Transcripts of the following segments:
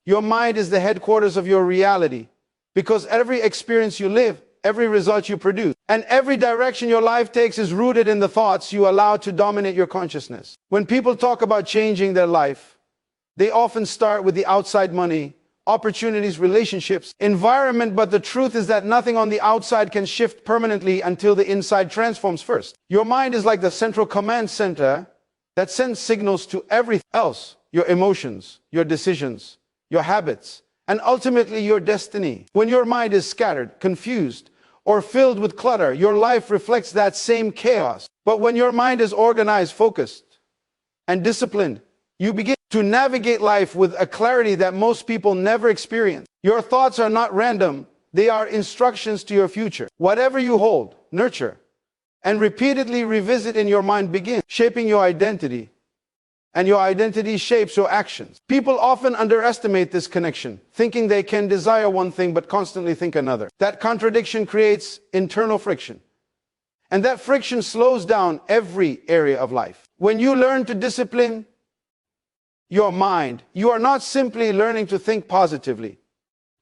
Your mind is the headquarters of your reality, because every experience you live, every result you produce, and every direction your life takes is rooted in the thoughts you allow to dominate your consciousness. When people talk about changing their life, they often start with the outside money, opportunities, relationships, environment, but the truth is that nothing on the outside can shift permanently until the inside transforms first. Your mind is like the central command center that sends signals to everything else, your emotions, your decisions, your habits, and ultimately your destiny. When your mind is scattered, confused, or filled with clutter, your life reflects that same chaos. But when your mind is organized, focused, and disciplined, you begin to navigate life with a clarity that most people never experience. Your thoughts are not random, they are instructions to your future. Whatever you hold, nurture, and repeatedly revisit in your mind begins shaping your identity, and your identity shapes your actions. People often underestimate this connection, thinking they can desire one thing but constantly think another. That contradiction creates internal friction, and that friction slows down every area of life. When you learn to discipline your mind, you are not simply learning to think positively.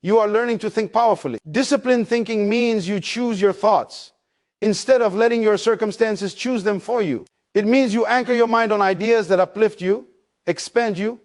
You are learning to think powerfully. Disciplined thinking means you choose your thoughts instead of letting your circumstances choose them for you. It means you anchor your mind on ideas that uplift you, expand you,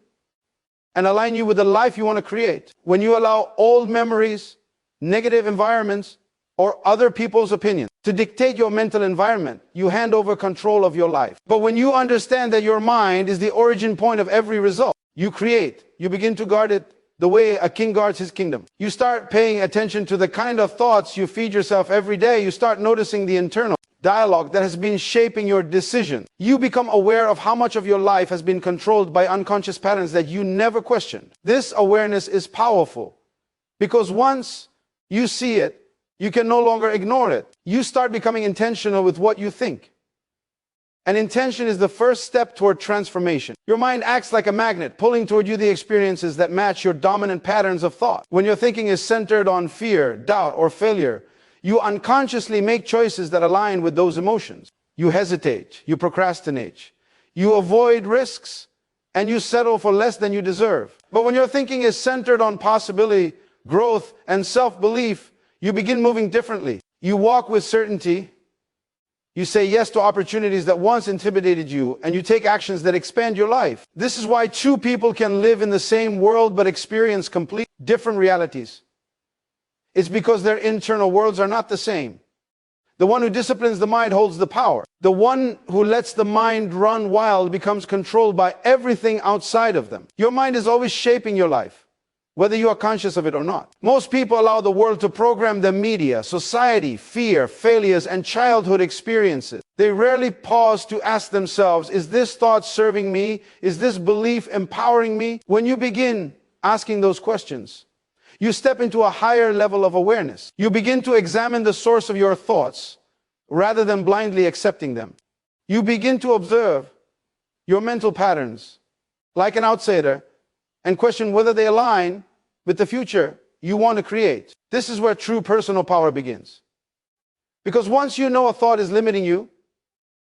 and align you with the life you want to create. When you allow old memories, negative environments, or other people's opinions to dictate your mental environment, you hand over control of your life. But when you understand that your mind is the origin point of every result you create, you begin to guard it the way a king guards his kingdom. You start paying attention to the kind of thoughts you feed yourself every day. You start noticing the internal dialogue that has been shaping your decision. You become aware of how much of your life has been controlled by unconscious patterns that you never questioned. This awareness is powerful because once you see it, you can no longer ignore it. You start becoming intentional with what you think. And intention is the first step toward transformation. Your mind acts like a magnet, pulling toward you the experiences that match your dominant patterns of thought. When your thinking is centered on fear, doubt, or failure, you unconsciously make choices that align with those emotions. You hesitate, you procrastinate, you avoid risks, and you settle for less than you deserve. But when your thinking is centered on possibility, growth, and self-belief, you begin moving differently. You walk with certainty. You say yes to opportunities that once intimidated you, and you take actions that expand your life. This is why two people can live in the same world but experience completely different realities. It's because their internal worlds are not the same. The one who disciplines the mind holds the power. The one who lets the mind run wild becomes controlled by everything outside of them. Your mind is always shaping your life, whether you are conscious of it or not. Most people allow the world to program the media, society, fear, failures, and childhood experiences. They rarely pause to ask themselves, is this thought serving me? Is this belief empowering me? When you begin asking those questions, you step into a higher level of awareness. You begin to examine the source of your thoughts rather than blindly accepting them. You begin to observe your mental patterns like an outsider and question whether they align with the future you want to create. This is where true personal power begins. Because once you know a thought is limiting you,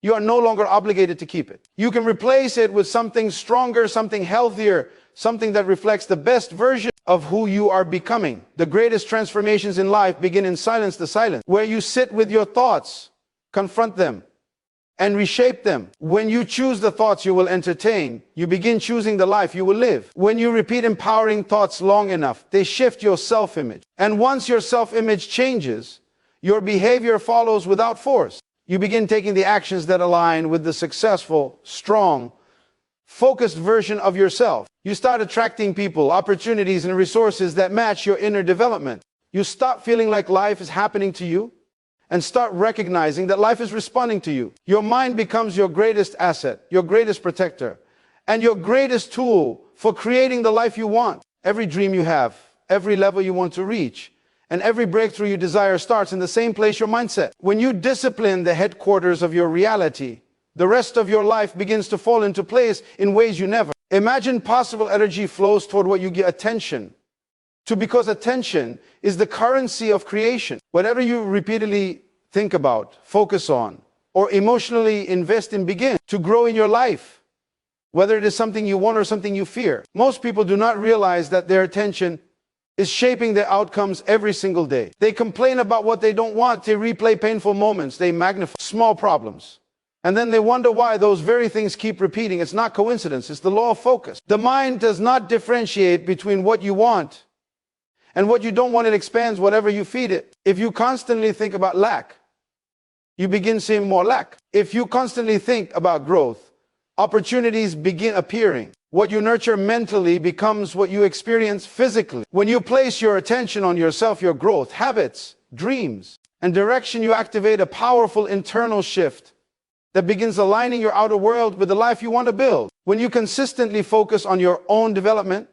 you are no longer obligated to keep it. You can replace it with something stronger, something healthier, something that reflects the best version of who you are becoming. The greatest transformations in life begin in silence, the silence, where you sit with your thoughts, confront them, and reshape them. When you choose the thoughts you will entertain, you begin choosing the life you will live. When you repeat empowering thoughts long enough, they shift your self-image. And once your self-image changes, your behavior follows without force. You begin taking the actions that align with the successful, strong, focused version of yourself. You start attracting people, opportunities, and resources that match your inner development. You stop feeling like life is happening to you and start recognizing that life is responding to you. Your mind becomes your greatest asset, your greatest protector, and your greatest tool for creating the life you want. Every dream you have, every level you want to reach, and every breakthrough you desire starts in the same place, your mindset. When you discipline the headquarters of your reality, the rest of your life begins to fall into place in ways you never. Imagine possible energy flows toward what you give attention to, because attention is the currency of creation. Whatever you repeatedly think about, focus on, or emotionally invest in begins to grow in your life. whether it is something you want or something you fear. Most people do not realize that their attention is shaping their outcomes every single day. They complain about what they don't want, they replay painful moments, they magnify small problems. And then they wonder why those very things keep repeating. It's not coincidence, it's the law of focus. The mind does not differentiate between what you want and what you don't want. It expands whatever you feed it. If you constantly think about lack, you begin seeing more lack. If you constantly think about growth, opportunities begin appearing. What you nurture mentally becomes what you experience physically. When you place your attention on yourself, your growth, habits, dreams, and direction, you activate a powerful internal shift that begins aligning your outer world with the life you want to build. When you consistently focus on your own development,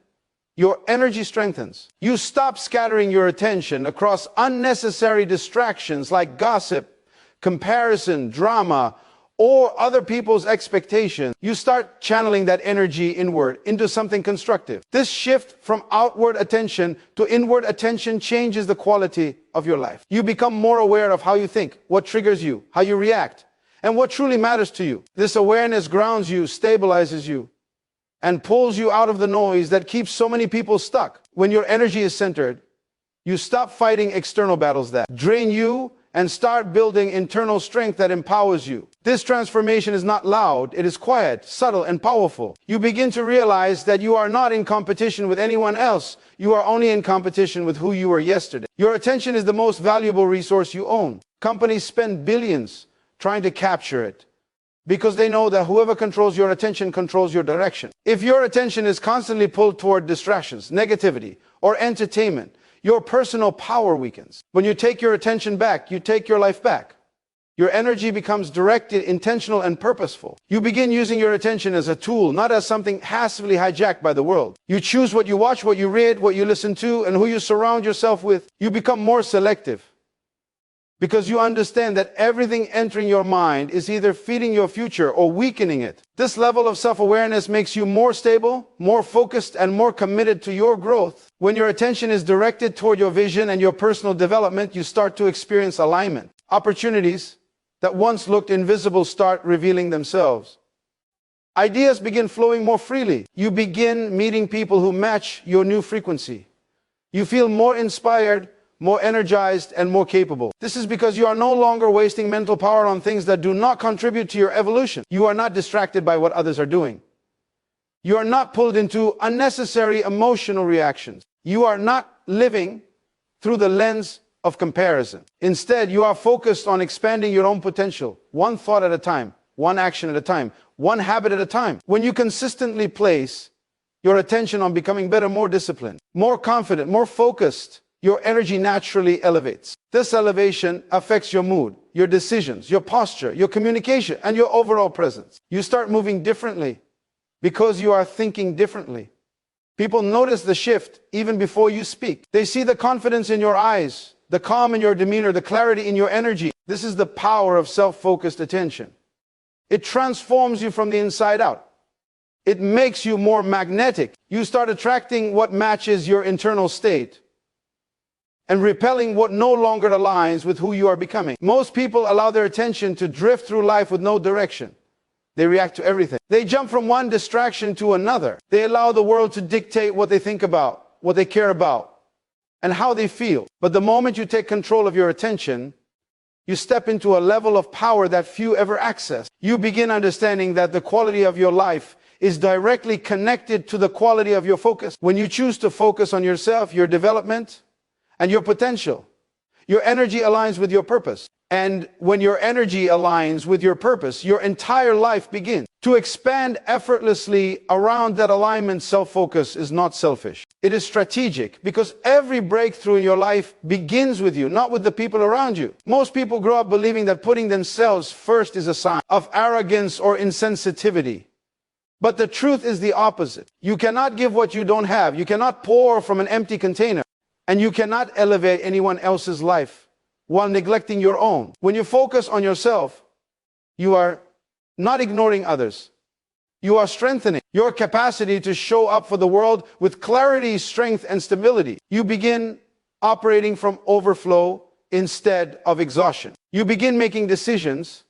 your energy strengthens. You stop scattering your attention across unnecessary distractions like gossip, comparison, drama, or other people's expectations. You start channeling that energy inward into something constructive. This shift from outward attention to inward attention changes the quality of your life. You become more aware of how you think, what triggers you, how you react, and what truly matters to you. This awareness grounds you, stabilizes you, and pulls you out of the noise that keeps so many people stuck. When your energy is centered, you stop fighting external battles that drain you and start building internal strength that empowers you. This transformation is not loud, it is quiet, subtle, and powerful. You begin to realize that you are not in competition with anyone else. You are only in competition with who you were yesterday. Your attention is the most valuable resource you own. Companies spend billions trying to capture it because they know that whoever controls your attention controls your direction. If your attention is constantly pulled toward distractions, negativity, or entertainment, your personal power weakens. When you take your attention back, you take your life back. Your energy becomes directed, intentional, and purposeful. You begin using your attention as a tool, not as something hastily hijacked by the world. You choose what you watch, what you read, what you listen to, and who you surround yourself with. You become more selective because you understand that everything entering your mind is either feeding your future or weakening it. This level of self-awareness makes you more stable, more focused, and more committed to your growth. When your attention is directed toward your vision and your personal development, you start to experience alignment. Opportunities that once looked invisible start revealing themselves. Ideas begin flowing more freely. You begin meeting people who match your new frequency. You feel more inspired, more energized, and more capable. This is because you are no longer wasting mental power on things that do not contribute to your evolution. You are not distracted by what others are doing. You are not pulled into unnecessary emotional reactions. You are not living through the lens of comparison. Instead, you are focused on expanding your own potential, one thought at a time, one action at a time, one habit at a time. When you consistently place your attention on becoming better, more disciplined, more confident, more focused, your energy naturally elevates. This elevation affects your mood, your decisions, your posture, your communication, and your overall presence. You start moving differently because you are thinking differently. People notice the shift even before you speak. They see the confidence in your eyes, the calm in your demeanor, the clarity in your energy. This is the power of self-focused attention. It transforms you from the inside out. It makes you more magnetic. You start attracting what matches your internal state and repelling what no longer aligns with who you are becoming. Most people allow their attention to drift through life with no direction. They react to everything. They jump from one distraction to another. They allow the world to dictate what they think about, what they care about, and how they feel. But the moment you take control of your attention, you step into a level of power that few ever access. You begin understanding that the quality of your life is directly connected to the quality of your focus. When you choose to focus on yourself, your development, and your potential, your energy aligns with your purpose. And when your energy aligns with your purpose, your entire life begins to expand effortlessly around that alignment. Self-focus is not selfish. It is strategic because every breakthrough in your life begins with you, not with the people around you. Most people grow up believing that putting themselves first is a sign of arrogance or insensitivity. But the truth is the opposite. You cannot give what you don't have. You cannot pour from an empty container. And you cannot elevate anyone else's life while neglecting your own. When you focus on yourself, you are not ignoring others. You are strengthening your capacity to show up for the world with clarity, strength, and stability. You begin operating from overflow instead of exhaustion. You begin making decisions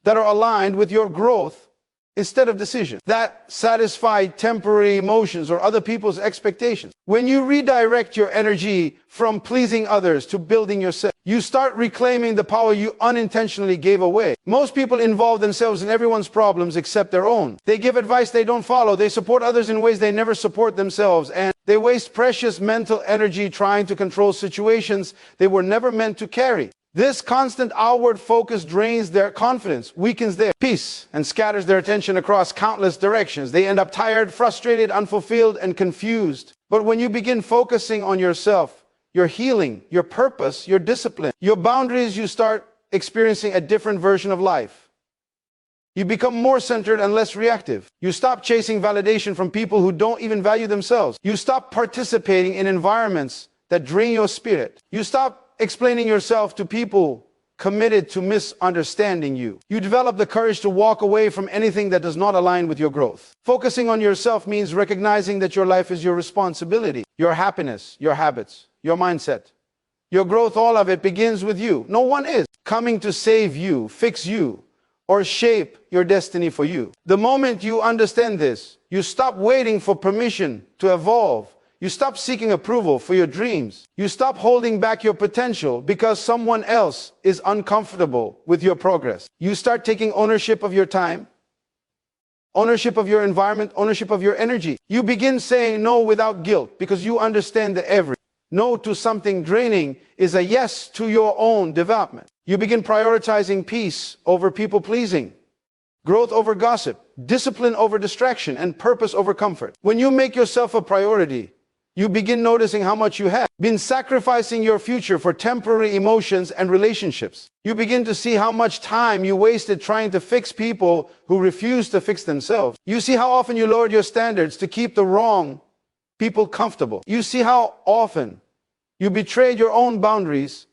that are aligned with your growth instead of decision that satisfy temporary emotions or other people's expectations. When you redirect your energy from pleasing others to building yourself, you start reclaiming the power you unintentionally gave away. Most people involve themselves in everyone's problems except their own. They give advice they don't follow. They support others in ways they never support themselves. And they waste precious mental energy trying to control situations they were never meant to carry. This constant outward focus drains their confidence, weakens their peace, and scatters their attention across countless directions. They end up tired, frustrated, unfulfilled, and confused. But when you begin focusing on yourself, your healing, your purpose, your discipline, your boundaries, you start experiencing a different version of life. You become more centered and less reactive. You stop chasing validation from people who don't even value themselves. You stop participating in environments that drain your spirit. You stop explaining yourself to people committed to misunderstanding you. You develop the courage to walk away from anything that does not align with your growth. Focusing on yourself means recognizing that your life is your responsibility. Your happiness, your habits, your mindset, your growth, all of it begins with you. No one is coming to save you, fix you, or shape your destiny for you. The moment you understand this, you stop waiting for permission to evolve. You stop seeking approval for your dreams. You stop holding back your potential because someone else is uncomfortable with your progress. You start taking ownership of your time, ownership of your environment, ownership of your energy. You begin saying no without guilt because you understand that every no to something draining is a yes to your own development. You begin prioritizing peace over people pleasing, growth over gossip, discipline over distraction, and purpose over comfort. When you make yourself a priority, you begin noticing how much you have been sacrificing your future for temporary emotions and relationships. You begin to see how much time you wasted trying to fix people who refuse to fix themselves. You see how often you lowered your standards to keep the wrong people comfortable. You see how often you betrayed your own boundaries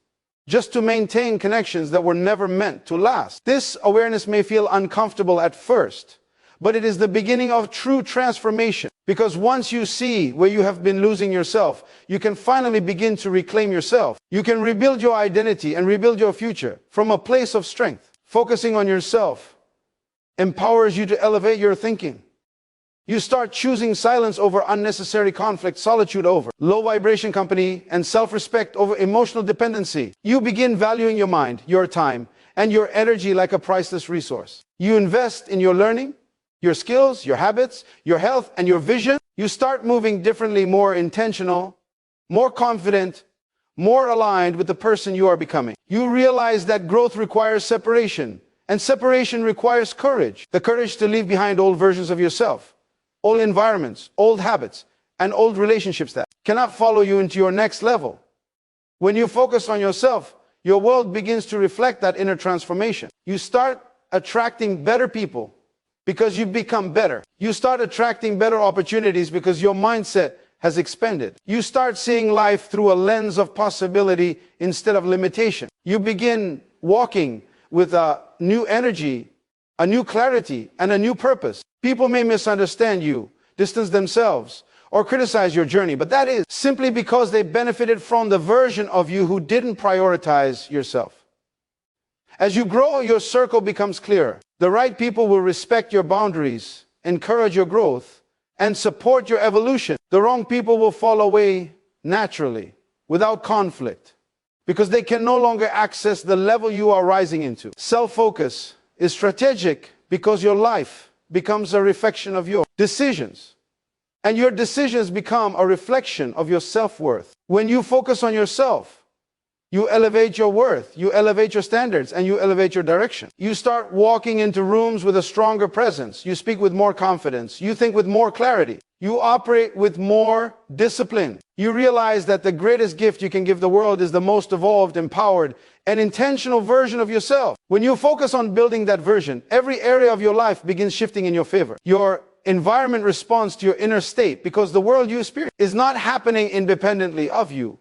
just to maintain connections that were never meant to last. This awareness may feel uncomfortable at first, but it is the beginning of true transformation. Because once you see where you have been losing yourself, you can finally begin to reclaim yourself. You can rebuild your identity and rebuild your future from a place of strength. Focusing on yourself empowers you to elevate your thinking. You start choosing silence over unnecessary conflict, solitude over low vibration company, and self-respect over emotional dependency. You begin valuing your mind, your time, and your energy like a priceless resource. You invest in your learning, your skills, your habits, your health, and your vision. You start moving differently, more intentional, more confident, more aligned with the person you are becoming. You realize that growth requires separation, and separation requires courage. The courage to leave behind old versions of yourself, old environments, old habits, and old relationships that cannot follow you into your next level. When you focus on yourself, your world begins to reflect that inner transformation. You start attracting better people, because you've become better. You start attracting better opportunities because your mindset has expanded. You start seeing life through a lens of possibility instead of limitation. You begin walking with a new energy, a new clarity, and a new purpose. People may misunderstand you, distance themselves, or criticize your journey, but that is simply because they benefited from the version of you who didn't prioritize yourself. As you grow, your circle becomes clearer. The right people will respect your boundaries, encourage your growth, and support your evolution. The wrong people will fall away naturally, without conflict, because they can no longer access the level you are rising into. Self-focus is strategic because your life becomes a reflection of your decisions, and your decisions become a reflection of your self-worth. When you focus on yourself, you elevate your worth, you elevate your standards, and you elevate your direction. You start walking into rooms with a stronger presence. You speak with more confidence. You think with more clarity. You operate with more discipline. You realize that the greatest gift you can give the world is the most evolved, empowered, and intentional version of yourself. When you focus on building that version, every area of your life begins shifting in your favor. Your environment responds to your inner state because the world you experience is not happening independently of you.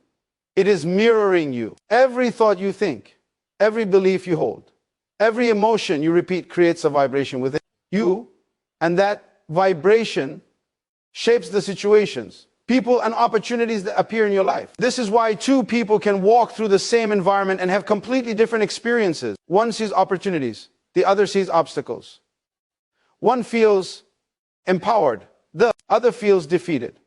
It is mirroring you. Every thought you think, every belief you hold, every emotion you repeat creates a vibration within you, and that vibration shapes the situations, people, and opportunities that appear in your life. This is why two people can walk through the same environment and have completely different experiences. One sees opportunities, the other sees obstacles. One feels empowered, the other feels defeated.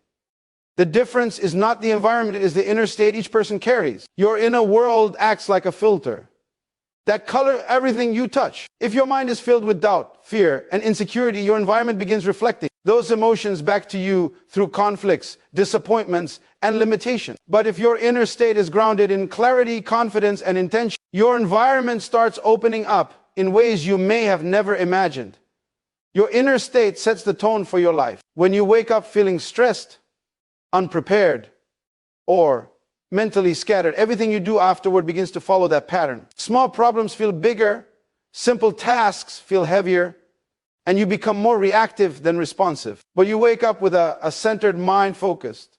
The difference is not the environment, it is the inner state each person carries. Your inner world acts like a filter that colors everything you touch. If your mind is filled with doubt, fear, and insecurity, your environment begins reflecting those emotions back to you through conflicts, disappointments, and limitation. But if your inner state is grounded in clarity, confidence, and intention, your environment starts opening up in ways you may have never imagined. Your inner state sets the tone for your life. When you wake up feeling stressed, unprepared, or mentally scattered, everything you do afterward begins to follow that pattern. Small problems feel bigger, simple tasks feel heavier, and you become more reactive than responsive. But you wake up with a centered mind, focused,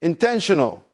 intentional,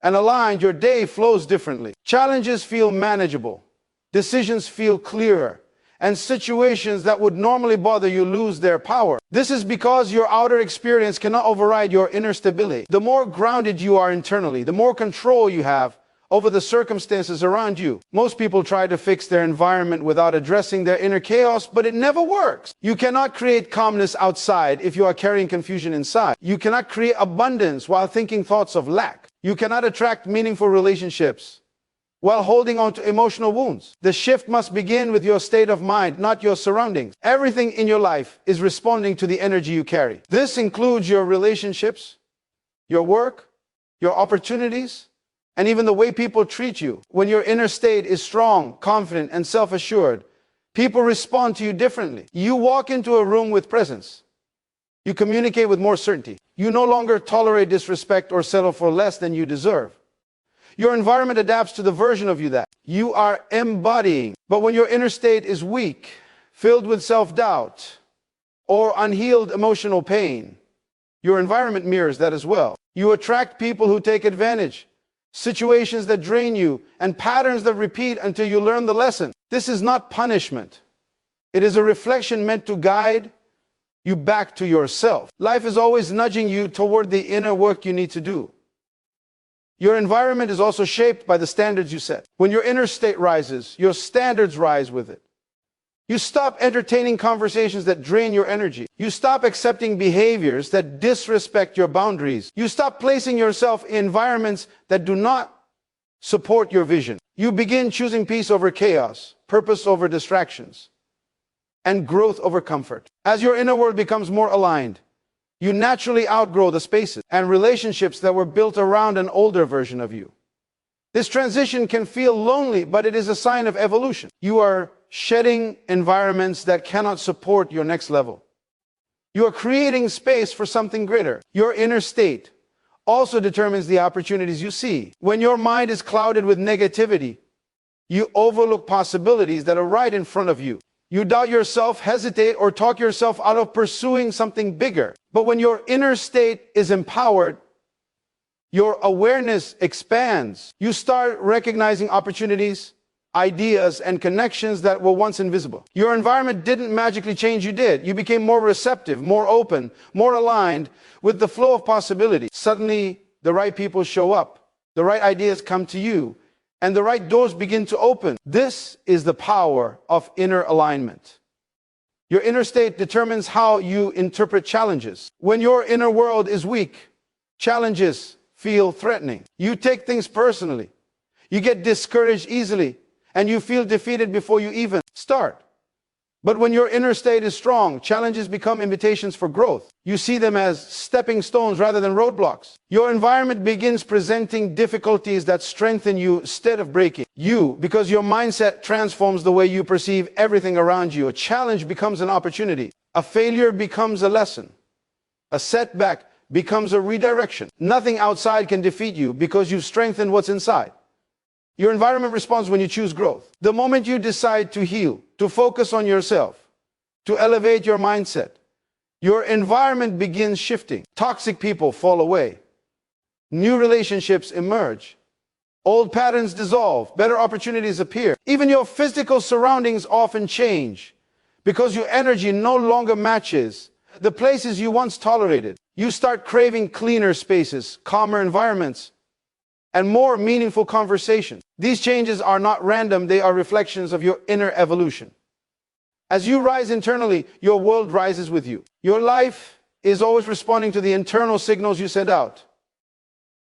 and aligned. Your day flows differently. Challenges feel manageable, decisions feel clearer, and situations that would normally bother you lose their power. This is because your outer experience cannot override your inner stability. The more grounded you are internally, the more control you have over the circumstances around you. Most people try to fix their environment without addressing their inner chaos, but it never works. You cannot create calmness outside if you are carrying confusion inside. You cannot create abundance while thinking thoughts of lack. You cannot attract meaningful relationships while holding on to emotional wounds. The shift must begin with your state of mind, not your surroundings. Everything in your life is responding to the energy you carry. This includes your relationships, your work, your opportunities, and even the way people treat you. When your inner state is strong, confident, and self-assured, people respond to you differently. You walk into a room with presence. You communicate with more certainty. You no longer tolerate disrespect or settle for less than you deserve. Your environment adapts to the version of you that you are embodying. But when your inner state is weak, filled with self-doubt, or unhealed emotional pain, your environment mirrors that as well. You attract people who take advantage, situations that drain you, and patterns that repeat until you learn the lesson. This is not punishment. It is a reflection meant to guide you back to yourself. Life is always nudging you toward the inner work you need to do. Your environment is also shaped by the standards you set. When your inner state rises, your standards rise with it. You stop entertaining conversations that drain your energy. You stop accepting behaviors that disrespect your boundaries. You stop placing yourself in environments that do not support your vision. You begin choosing peace over chaos, purpose over distractions, and growth over comfort. As your inner world becomes more aligned, you naturally outgrow the spaces and relationships that were built around an older version of you. This transition can feel lonely, but it is a sign of evolution. You are shedding environments that cannot support your next level. You are creating space for something greater. Your inner state also determines the opportunities you see. When your mind is clouded with negativity, you overlook possibilities that are right in front of you. You doubt yourself, hesitate, or talk yourself out of pursuing something bigger. But when your inner state is empowered, your awareness expands. You start recognizing opportunities, ideas, and connections that were once invisible. Your environment didn't magically change, you did. You became more receptive, more open, more aligned with the flow of possibility. Suddenly, the right people show up, the right ideas come to you, and the right doors begin to open. This is the power of inner alignment. Your inner state determines how you interpret challenges. When your inner world is weak, challenges feel threatening. You take things personally. You get discouraged easily, and you feel defeated before you even start. But when your inner state is strong, challenges become invitations for growth. You see them as stepping stones rather than roadblocks. Your environment begins presenting difficulties that strengthen you instead of breaking you, because your mindset transforms the way you perceive everything around you. A challenge becomes an opportunity. A failure becomes a lesson. A setback becomes a redirection. Nothing outside can defeat you because you've strengthened what's inside. Your environment responds when you choose growth. The moment you decide to heal, to focus on yourself, to elevate your mindset, your environment begins shifting. Toxic people fall away. New relationships emerge. Old patterns dissolve. Better opportunities appear. Even your physical surroundings often change because your energy no longer matches the places you once tolerated. You start craving cleaner spaces, calmer environments, and more meaningful conversations. These changes are not random, they are reflections of your inner evolution. As you rise internally, your world rises with you. Your life is always responding to the internal signals you send out.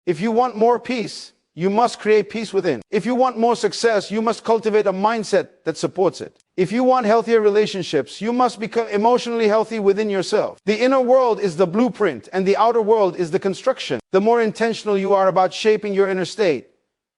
If you want more peace, you must create peace within. If you want more success, you must cultivate a mindset that supports it. If you want healthier relationships, you must become emotionally healthy within yourself. The inner world is the blueprint, and the outer world is the construction. The more intentional you are about shaping your inner state,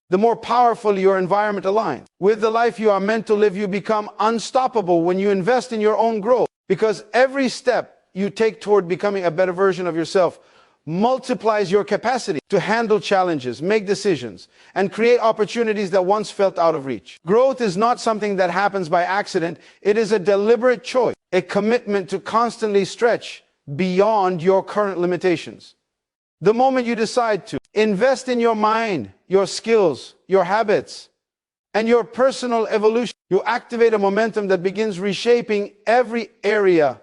the more powerful your environment aligns. With the life you are meant to live, you become unstoppable when you invest in your own growth, because every step you take toward becoming a better version of yourself multiplies your capacity to handle challenges, make decisions, and create opportunities that once felt out of reach. Growth is not something that happens by accident. It is a deliberate choice, a commitment to constantly stretch beyond your current limitations. The moment you decide to invest in your mind, your skills, your habits, and your personal evolution, you activate a momentum that begins reshaping every area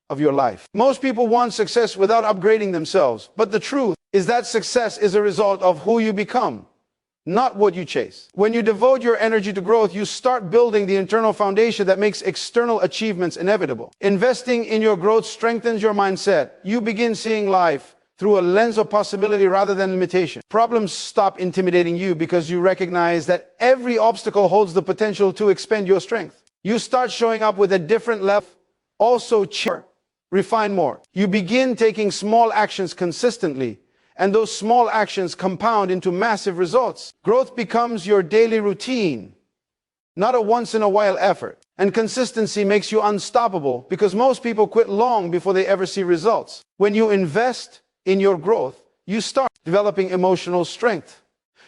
of your life. Most people want success without upgrading themselves, but the truth is that success is a result of who you become, not what you chase. When you devote your energy to growth, you start building the internal foundation that makes external achievements inevitable. Investing in your growth strengthens your mindset. You begin seeing life through a lens of possibility rather than limitation. Problems stop intimidating you because you recognize that every obstacle holds the potential to expand your strength. You start showing up with a different level, also refine more. You begin taking small actions consistently, and those small actions compound into massive results. Growth becomes your daily routine, not a once-in-a-while effort. And consistency makes you unstoppable, because most people quit long before they ever see results. When you invest in your growth, you start developing emotional strength.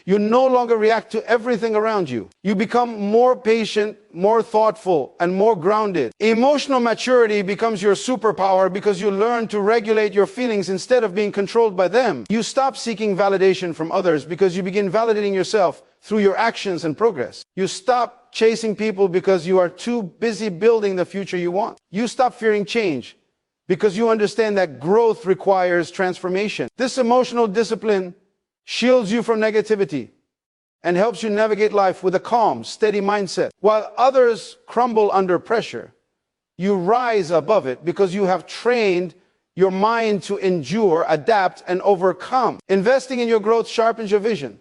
You no longer react to everything around you. You become more patient, more thoughtful, and more grounded. Emotional maturity becomes your superpower because you learn to regulate your feelings instead of being controlled by them. You stop seeking validation from others because you begin validating yourself through your actions and progress. You stop chasing people because you are too busy building the future you want. You stop fearing change because you understand that growth requires transformation. This emotional discipline shields you from negativity and helps you navigate life with a calm, steady mindset. While others crumble under pressure, you rise above it because you have trained your mind to endure, adapt, and overcome. Investing in your growth sharpens your vision.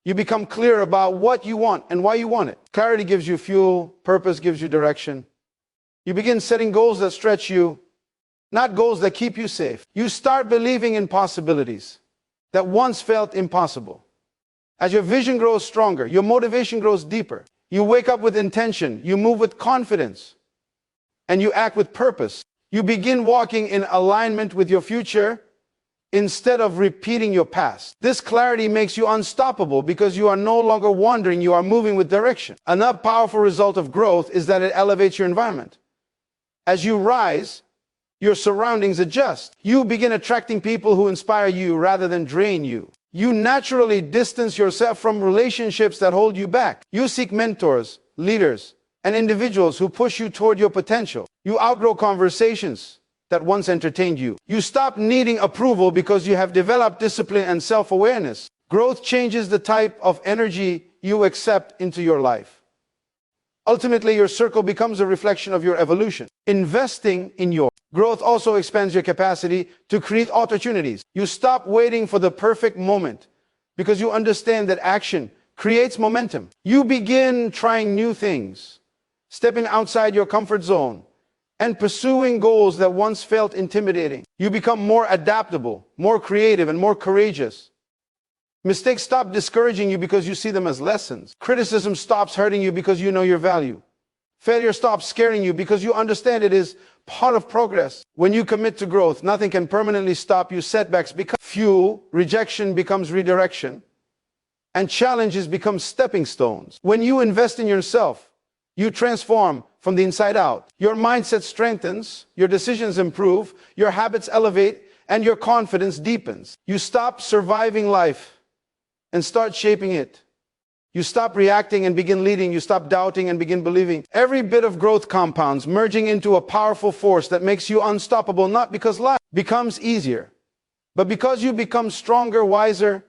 You become clear about what you want and why you want it. Clarity gives you fuel, purpose gives you direction. You begin setting goals that stretch you, not goals that keep you safe. You start believing in possibilities that once felt impossible. As your vision grows stronger, your motivation grows deeper. You wake up with intention, you move with confidence, and you act with purpose. You begin walking in alignment with your future instead of repeating your past. This clarity makes you unstoppable because you are no longer wandering, you are moving with direction. Another powerful result of growth is that it elevates your environment. As you rise, your surroundings adjust. You begin attracting people who inspire you rather than drain you. You naturally distance yourself from relationships that hold you back. You seek mentors, leaders, and individuals who push you toward your potential. You outgrow conversations that once entertained you. You stop needing approval because you have developed discipline and self-awareness. Growth changes the type of energy you accept into your life. Ultimately, your circle becomes a reflection of your evolution. Investing in your growth also expands your capacity to create opportunities. You stop waiting for the perfect moment because you understand that action creates momentum. You begin trying new things, stepping outside your comfort zone, and pursuing goals that once felt intimidating. You become more adaptable, more creative, and more courageous. Mistakes stop discouraging you because you see them as lessons. Criticism stops hurting you because you know your value. Failure stops scaring you because you understand it is part of progress. When you commit to growth, nothing can permanently stop you. Setbacks become fuel, rejection becomes redirection, and challenges become stepping stones. When you invest in yourself, you transform from the inside out. Your mindset strengthens, your decisions improve, your habits elevate, and your confidence deepens. You stop surviving life and start shaping it. You stop reacting and begin leading. You stop doubting and begin believing. Every bit of growth compounds, merging into a powerful force that makes you unstoppable, not because life becomes easier, but because you become stronger, wiser,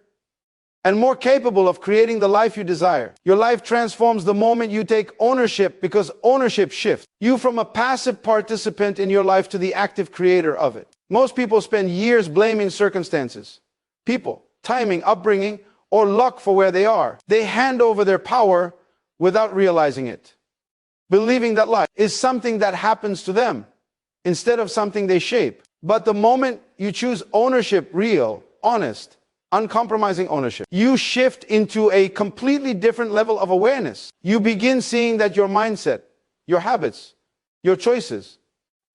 and more capable of creating the life you desire. Your life transforms the moment you take ownership, because ownership shifts you from a passive participant in your life to the active creator of it. Most people spend years blaming circumstances, people, timing, upbringing, or luck for where they are. They hand over their power without realizing it, believing that life is something that happens to them instead of something they shape. But the moment you choose ownership, real, honest, uncompromising ownership, you shift into a completely different level of awareness. You begin seeing that your mindset, your habits, your choices,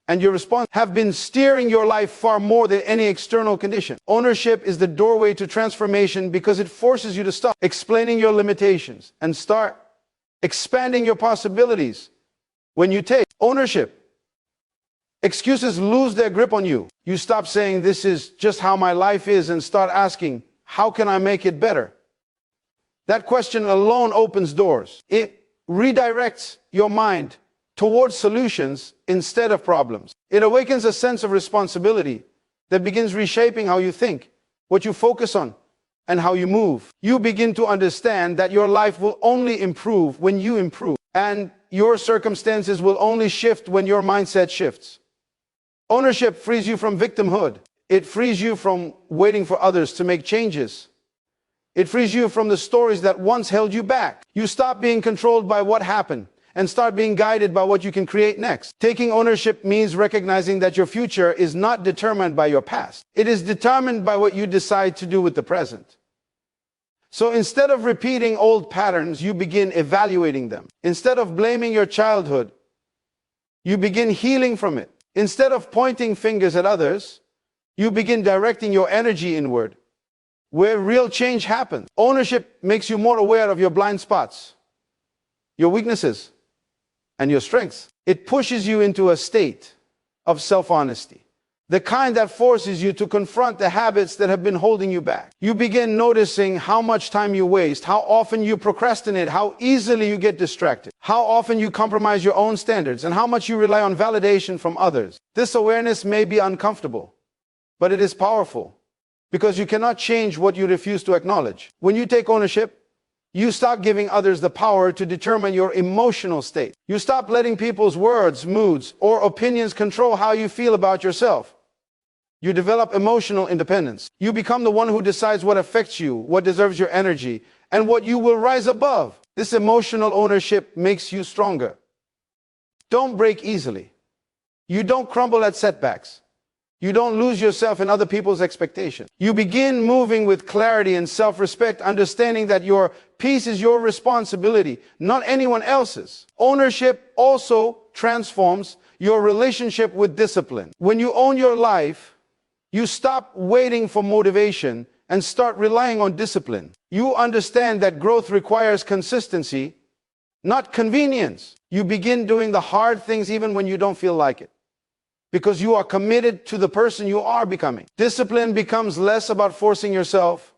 and your response have been steering your life far more than any external condition. Ownership is the doorway to transformation, because it forces you to stop explaining your limitations and start expanding your possibilities. When you take ownership, excuses lose their grip on you. You stop saying, "This is just how my life is," and start asking, "How can I make it better?" That question alone opens doors. It redirects your mind towards solutions instead of problems. It awakens a sense of responsibility that begins reshaping how you think, what you focus on, and how you move. You begin to understand that your life will only improve when you improve, and your circumstances will only shift when your mindset shifts. Ownership frees you from victimhood. It frees you from waiting for others to make changes. It frees you from the stories that once held you back. You stop being controlled by what happened and start being guided by what you can create next. Taking ownership means recognizing that your future is not determined by your past. It is determined by what you decide to do with the present. So instead of repeating old patterns, you begin evaluating them. Instead of blaming your childhood, you begin healing from it. Instead of pointing fingers at others, you begin directing your energy inward, where real change happens. Ownership makes you more aware of your blind spots, your weaknesses, and your strengths. It pushes you into a state of self-honesty, the kind that forces you to confront the habits that have been holding you back. You begin noticing how much time you waste, how often you procrastinate, how easily you get distracted, how often you compromise your own standards, and how much you rely on validation from others. This awareness may be uncomfortable, but it is powerful, because you cannot change what you refuse to acknowledge. When you take ownership, you stop giving others the power to determine your emotional state. You stop letting people's words, moods, or opinions control how you feel about yourself. You develop emotional independence. You become the one who decides what affects you, what deserves your energy, and what you will rise above. This emotional ownership makes you stronger. Don't break easily. You don't crumble at setbacks. You don't lose yourself in other people's expectations. You begin moving with clarity and self-respect, understanding that your peace is your responsibility, not anyone else's. Ownership also transforms your relationship with discipline. When you own your life, you stop waiting for motivation and start relying on discipline. You understand that growth requires consistency, not convenience. You begin doing the hard things even when you don't feel like it, because you are committed to the person you are becoming. Discipline becomes less about forcing yourself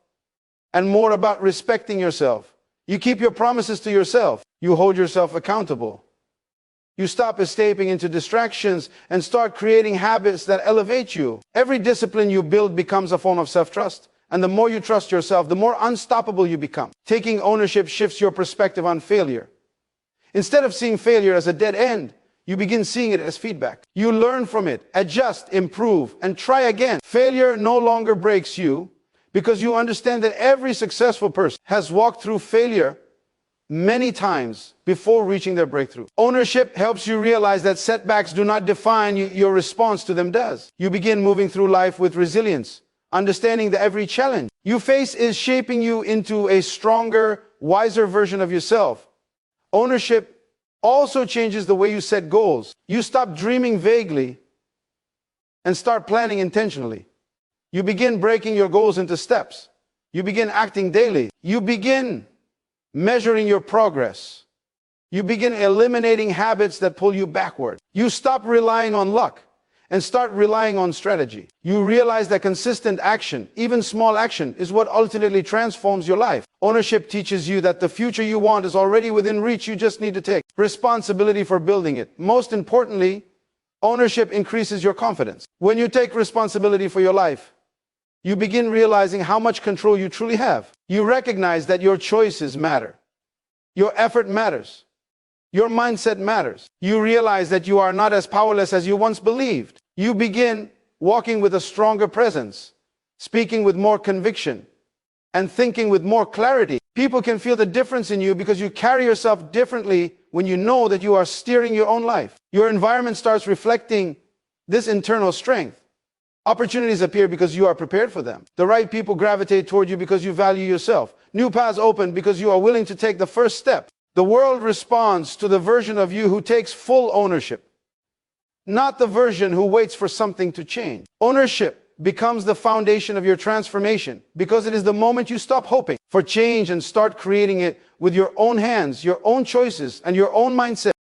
and more about respecting yourself. You keep your promises to yourself. You hold yourself accountable. You stop escaping into distractions and start creating habits that elevate you. Every discipline you build becomes a form of self-trust. And the more you trust yourself, the more unstoppable you become. Taking ownership shifts your perspective on failure. Instead of seeing failure as a dead end, you begin seeing it as feedback. You learn from it, adjust, improve, and try again. Failure no longer breaks you, because you understand that every successful person has walked through failure many times before reaching their breakthrough. Ownership helps you realize that setbacks do not define you, your response to them does. You begin moving through life with resilience, understanding that every challenge you face is shaping you into a stronger, wiser version of yourself. Ownership also changes the way you set goals. You stop dreaming vaguely and start planning intentionally. You begin breaking your goals into steps. You begin acting daily. You begin measuring your progress. You begin eliminating habits that pull you backward. You stop relying on luck and start relying on strategy. You realize that consistent action, even small action, is what ultimately transforms your life. Ownership teaches you that the future you want is already within reach. You just need to take responsibility for building it. Most importantly, ownership increases your confidence. When you take responsibility for your life, you begin realizing how much control you truly have. You recognize that your choices matter. Your effort matters. Your mindset matters. You realize that you are not as powerless as you once believed. You begin walking with a stronger presence, speaking with more conviction, and thinking with more clarity. People can feel the difference in you because you carry yourself differently when you know that you are steering your own life. Your environment starts reflecting this internal strength. Opportunities appear because you are prepared for them. The right people gravitate toward you because you value yourself. New paths open because you are willing to take the first step. The world responds to the version of you who takes full ownership, not the version who waits for something to change. Ownership becomes the foundation of your transformation because it is the moment you stop hoping for change and start creating it with your own hands, your own choices, and your own mindset.